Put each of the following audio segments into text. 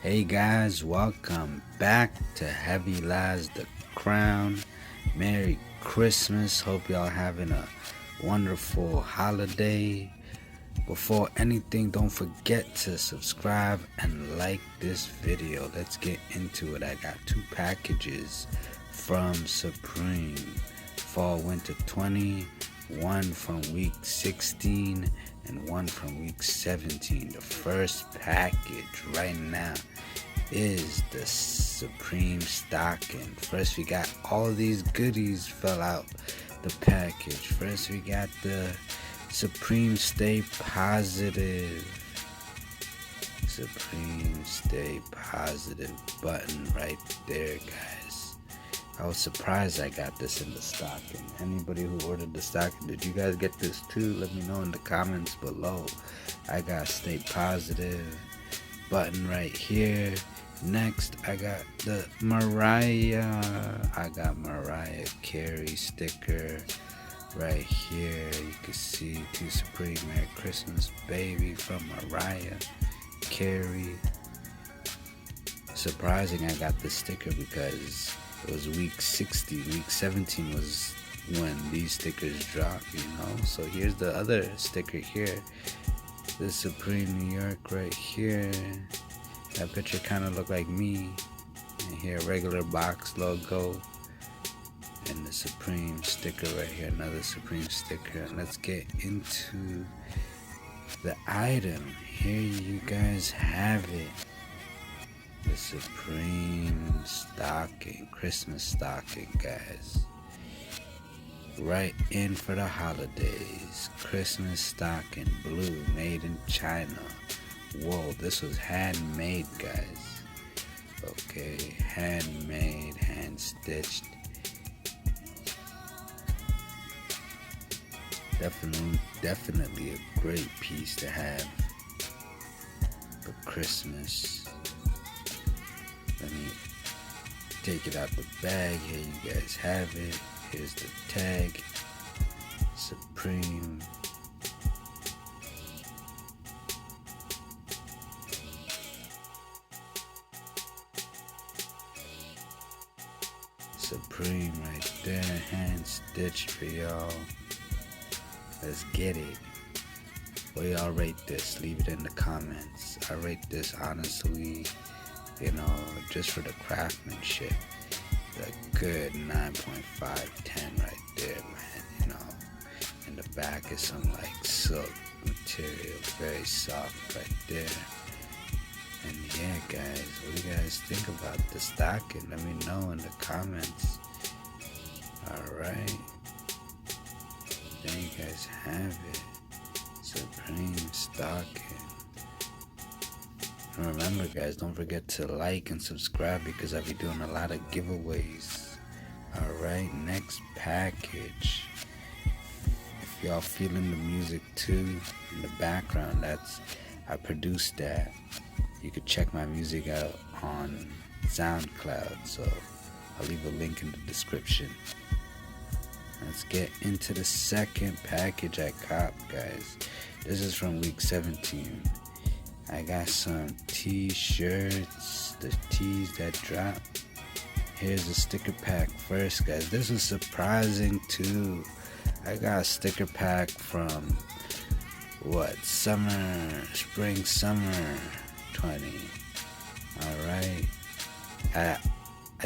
Hey guys, welcome back to Heavy Lies the Crown. Merry Christmas. Hope y'all having a wonderful holiday. Before anything, don't forget to subscribe and like this video. Let's get into it. I got two packages from Supreme. Fall Winter 20, one from week 16 and one from week 17. The first package right now is the Supreme stocking. First we got all these goodies fell out the package. First we got the Supreme Stay Positive. Supreme Stay Positive button right there, guys. I was surprised I got this in the stocking. Anybody who ordered the stocking, did you guys get this too? Let me know in the comments below. I got Stay Positive button right here. Next, I got the Mariah. I got Mariah Carey sticker right here. You can see to Supreme Merry Christmas Baby from Mariah Carey. Surprising I got this sticker because it was week 60. Week 17 was when these stickers dropped, you know. So here's the other sticker here. The Supreme New York right here. That picture kind of looked like me. And here, regular box logo. And the Supreme sticker right here. Another Supreme sticker. And let's get into the item. Here you guys have it. The Supreme stocking. Christmas stocking, guys. Right in for the holidays. Christmas stocking. Blue. Made in China. Whoa, this was handmade, guys. Okay, handmade, hand stitched. Definitely a great piece to have for Christmas. Let me take it out the bag. Here you guys have it. Here's the tag. Supreme. Supreme right there, hand stitched for y'all. Let's get it. What y'all rate this? Leave it in the comments. I rate this honestly, you know, just for the craftsmanship, a good 9.5, 10 right there, man. You know, in the back is some like silk material, very soft right there. And yeah, guys, what do you guys think about the stocking? Let me know in the comments. Alright. There you guys have it. Supreme stocking. And remember, guys, don't forget to like and subscribe because I'll be doing a lot of giveaways. Alright, next package. If y'all feeling the music too in the background, I produced that. You could check my music out on Soundcloud, so I'll leave a link in the description. Let's get into the second package I copped, guys. This is from week 17. I got some t-shirts, the tees that dropped. Here's the sticker pack first, guys. This is surprising too. I got a sticker pack from spring summer 20. Alright, I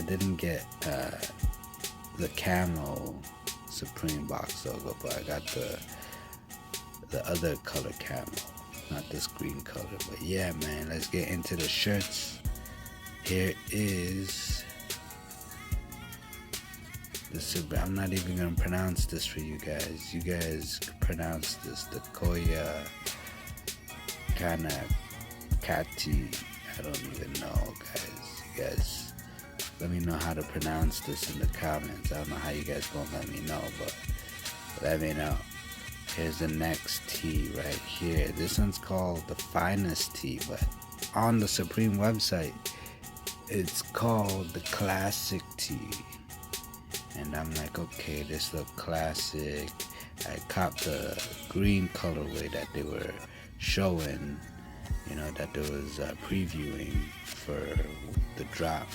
didn't get the camo Supreme box logo, but I got the other color camo, not this green color. But yeah, man, let's get into the shirts. Here is the I'm not even gonna pronounce this for you guys. You guys pronounce this, the Koya Kana Kati. I don't even know, guys. You guys let me know how to pronounce this in the comments. I don't know how you guys gonna let me know, but let me know. Here's the next tee right here. This one's called the Finest Tee, but on the Supreme website it's called the Classic Tee. And I'm like, okay, this look classic. I copped the green colorway that they were showing you know, that there was previewing for the drop.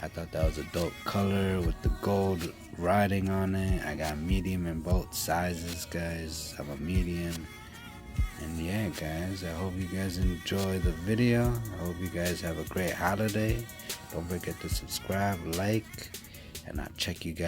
I thought that was a dope color with the gold writing on it. I got medium in both sizes, guys. I'm a medium. And yeah, guys, I hope you guys enjoy the video. I hope you guys have a great holiday. Don't forget to subscribe, like, and I'll check you guys.